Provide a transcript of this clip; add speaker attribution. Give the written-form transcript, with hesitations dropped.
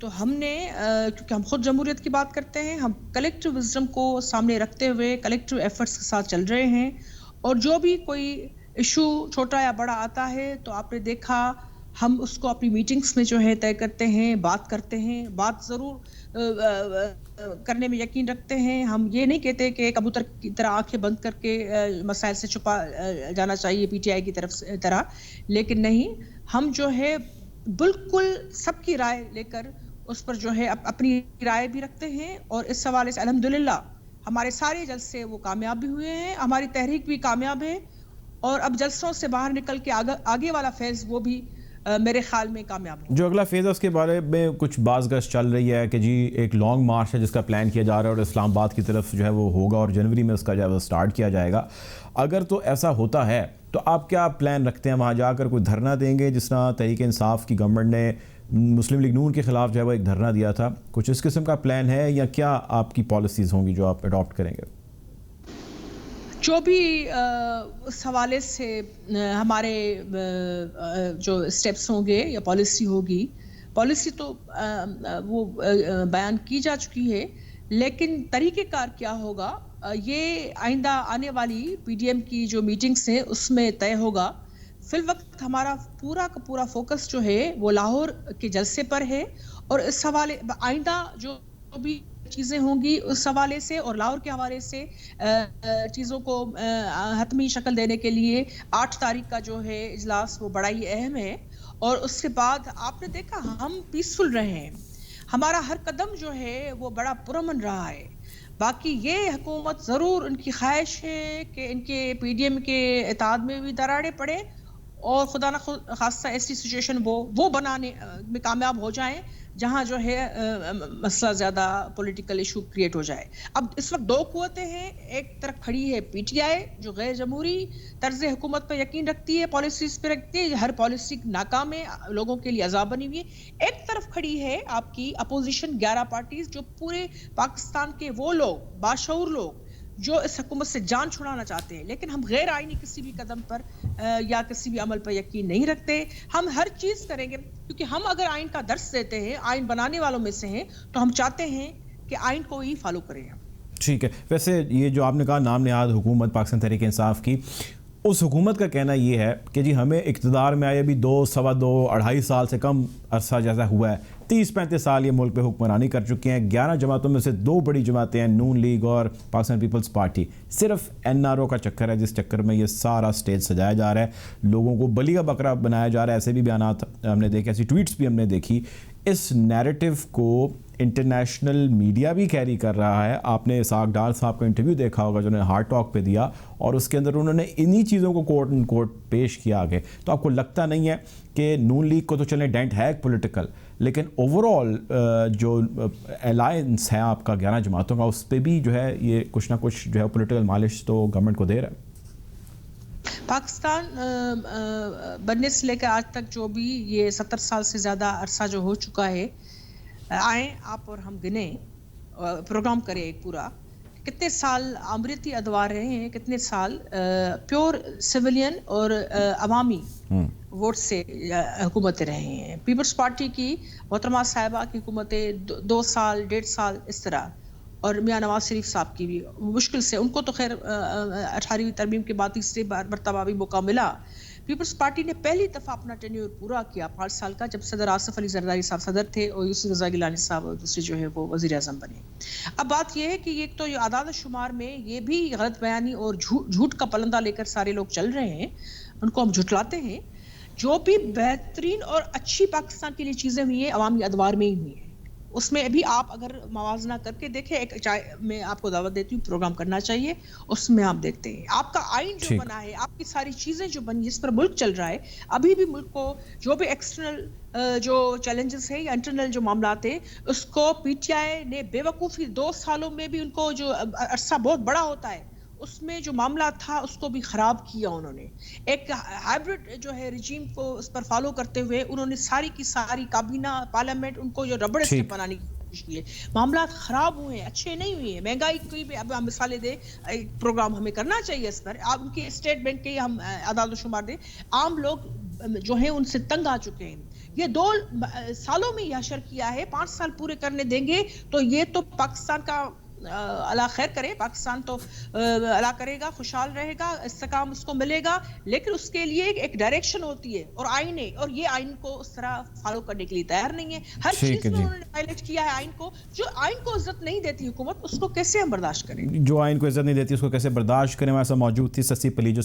Speaker 1: تو ہم نے کیونکہ ہم خود جمہوریت کی بات کرتے ہیں، ہم کلیکٹیو وزڈم کو سامنے رکھتے ہوئے کلیکٹیو ایفرٹس کے ساتھ چل رہے ہیں، اور جو بھی کوئی ایشو چھوٹا یا بڑا آتا ہے تو آپ نے دیکھا ہم اس کو اپنی میٹنگز میں جو ہے طے کرتے ہیں، بات کرتے ہیں، بات ضرور کرنے میں یقین رکھتے ہیں. ہم یہ نہیں کہتے کہ کبوتر کی طرح آنکھیں بند کر کے مسائل سے چھپا جانا چاہیے پی ٹی آئی کی طرح، لیکن نہیں، ہم جو ہے بالکل سب کی رائے لے کر اس پر جو ہے اپنی رائے بھی رکھتے ہیں. اور اس حوالے سے الحمدللہ ہمارے سارے جلسے وہ کامیاب بھی ہوئے ہیں، ہماری تحریک بھی کامیاب ہے، اور اب جلسوں سے باہر نکل کے آگے والا فیز وہ بھی میرے خیال میں کامیاب ہو.
Speaker 2: جو اگلا فیز ہے اس کے بارے میں کچھ باز گشت چل رہی ہے کہ جی ایک لانگ مارچ ہے جس کا پلان کیا جا رہا ہے اور اسلام آباد کی طرف جو ہے وہ ہوگا اور جنوری میں اس کا جو ہے وہ سٹارٹ کیا جائے گا. اگر تو ایسا ہوتا ہے تو آپ کیا پلان رکھتے ہیں؟ وہاں جا کر کوئی دھرنا دیں گے جس طرح تحریک انصاف کی گورنمنٹ نے مسلم لیگ نون کے خلاف جو ہے وہ ایک دھرنا دیا تھا؟ کچھ اس قسم کا پلان ہے یا کیا آپ کی پالیسیز ہوں گی جو آپ اڈاپٹ کریں گے؟
Speaker 1: جو بھی اس حوالے سے ہمارے جو اسٹیپس ہوں گے یا پالیسی ہوگی، پالیسی تو وہ بیان کی جا چکی ہے، لیکن طریقہ کار کیا ہوگا یہ آئندہ آنے والی پی ڈی ایم کی جو میٹنگس ہیں اس میں طے ہوگا. فی الوقت ہمارا پورا کا پورا فوکس جو ہے وہ لاہور کے جلسے پر ہے، اور اس حوالے آئندہ جو بھی چیزیں ہوں گی اس حوالے سے اور لاہور کے حوالے سے چیزوں کو حتمی شکل دینے کے لیے 8 تاریخ کا جو ہے اجلاس وہ بڑا ہی اہم ہے. اور اس کے بعد آپ نے دیکھا ہم پیسفل رہے ہیں، ہمارا ہر قدم جو ہے وہ بڑا پرامن رہا ہے. باقی یہ حکومت ضرور ان کی خواہش ہے کہ ان کے پی ڈی ایم کے اتحاد میں بھی دراڑیں پڑے اور خدا نہ خاصہ ایسی سچویشن وہ بنانے میں کامیاب ہو جائیں جہاں جو ہے مسئلہ زیادہ پولیٹیکل ایشو کریٹ ہو جائے. اب اس وقت 2 قوتیں ہیں، ایک طرف کھڑی ہے پی ٹی آئی جو غیر جمہوری طرز حکومت پہ یقین رکھتی ہے، پالیسیز پہ رکھتی ہے، ہر پالیسی ناکام ہے، لوگوں کے لیے عذاب بنی ہوئی ہے. ایک طرف کھڑی ہے آپ کی اپوزیشن 11 پارٹیز جو پورے پاکستان کے وہ لوگ باشعور لوگ جو اس حکومت سے جان چھڑانا چاہتے ہیں، لیکن ہم غیر آئینی کسی بھی قدم پر یا کسی بھی عمل پر یقین نہیں رکھتے. ہم ہر چیز کریں گے کیونکہ ہم اگر آئین کا درس دیتے ہیں، آئین بنانے والوں میں سے ہیں، تو ہم چاہتے ہیں کہ آئین کو ہی فالو کریں.
Speaker 2: ٹھیک ہے. ویسے یہ جو آپ نے کہا نام نہاد حکومت پاکستان تحریک انصاف کی، اس حکومت کا کہنا یہ ہے کہ جی ہمیں اقتدار میں آئے ابھی 2 سوا 2 2.5 سال سے کم عرصہ جیسا ہوا ہے، 30-35 سال یہ ملک پہ حکمرانی کر چکے ہیں. 11 جماعتوں میں سے 2 بڑی جماعتیں ہیں، نون لیگ اور پاکستان پیپلز پارٹی. صرف این آر او کا چکر ہے جس چکر میں یہ سارا سٹیج سجایا جا رہا ہے، لوگوں کو بلی کا بکرا بنایا جا رہا ہے. ایسے بھی بیانات ہم نے دیکھے، ایسی ٹویٹس بھی ہم نے دیکھی. اس نیریٹو کو انٹرنیشنل میڈیا بھی کیری کر رہا ہے. آپ نے اسحاق ڈار صاحب کا انٹرویو دیکھا ہوگا جو انہوں نے ہارٹ ٹاک پہ دیا، اور اس کے اندر انہوں نے انہی چیزوں کو کوٹ ان کوٹ پیش کیا آگے. تو آپ کو لگتا نہیں ہے کہ نون لیگ کو تو چلیں ڈینٹ ہے پولیٹیکل، لیکن اوور آل جو الائنس ہے آپ کا 11 جماعتوں کا، اس پہ بھی جو ہے یہ کچھ نہ کچھ جو ہے پولیٹیکل مالش تو گورنمنٹ کو دے رہا ہے؟
Speaker 1: پاکستان بننے سے لے کر آج تک جو بھی یہ 70 سال سے زیادہ عرصہ جو ہو چکا ہے، آئیں آپ اور ہم گنیں، پروگرام کریں ایک پورا، کتنے سال امریتی ادوار رہے ہیں، کتنے سال پیور سویلین اور عوامی ووٹ سے حکومتیں رہے ہیں. پیپلز پارٹی کی محترمہ صاحبہ کی حکومتیں 2 سال 1.5 سال اس طرح، اور میاں نواز شریف صاحب کی بھی مشکل سے، ان کو تو خیر 18ویں ترمیم کے بعد تیسری مرتبہ بھی موقع ملا. پیپلز پارٹی نے پہلی دفعہ اپنا ٹینیور پورا کیا 5 سال کا، جب صدر آصف علی زرداری صاحب صدر تھے اور یوسف رضا گیلانی صاحب اور دوسرے جو ہے وہ وزیر اعظم بنے. اب بات یہ ہے کہ ایک تو یہ اعداد و شمار میں یہ بھی غلط بیانی اور جھوٹ کا پلندہ لے کر سارے لوگ چل رہے ہیں، ان کو ہم جھٹلاتے ہیں. جو بھی بہترین اور اچھی پاکستان کے لیے چیزیں ہوئی ہیں عوامی ادوار میں ہی ہوئی ہیں. اس میں ابھی آپ اگر موازنہ کر کے دیکھیں، ایک میں آپ کو دعوت دیتی ہوں، پروگرام کرنا چاہیے، اس میں آپ دیکھتے ہیں آپ کا آئین جو بنا ہے، آپ کی ساری چیزیں جو بنی جس پر ملک چل رہا ہے. ابھی بھی ملک کو جو بھی ایکسٹرنل جو چیلنجز ہیں یا انٹرنل جو معاملات ہیں، اس کو پی ٹی آئی نے بے وقوفی 2 سالوں میں بھی، ان کو جو عرصہ بہت بڑا ہوتا ہے اس میں جو معاملہ تھا اس کو بھی خراب کیا. انہوں نے ایک ہائبرڈ جو ہے رجیم کو اس پر فالو کرتے ہوئے انہوں نے ساری کی ساری کابینہ پارلیمنٹ ان کو جو ربڑ سے بنانے کی کوشش کی ہے. معاملات خراب ہوئے ہیں، اچھے نہیں ہوئے ہیں. مہنگائی کی بھی اب ہم مثالیں دیں، پروگرام ہمیں کرنا چاہیے اس پر. آپ ان کی اسٹیٹ بینک کے ہم اعداد و شمار دیں، عام لوگ جو ہیں ان سے تنگ آ چکے ہیں. یہ 2 سالوں میں یہ اشر کیا ہے, 5 سال پورے کرنے دیں گے تو یہ تو پاکستان کا اللہ خیر کرے, پاکستان تو اللہ کرے گا, خوشحال رہے گا, استحکام اس کو ملے گا, لیکن اس کے لیے ایک ڈائریکشن ہوتی ہے اور آئین ہے, اور یہ آئین کو اس طرح فالو کرنے کے لیے تیار نہیں ہے. ہر چیز میں انہوں نے وائلیٹ کیا ہے آئین کو. جو آئین کو عزت نہیں دیتی حکومت, اس کو کیسے ہم برداشت کریں؟
Speaker 2: جو آئین کو عزت نہیں دیتی اس کو کیسے برداشت کریں. ہمارے ساتھ موجود تھی سسی پلیجو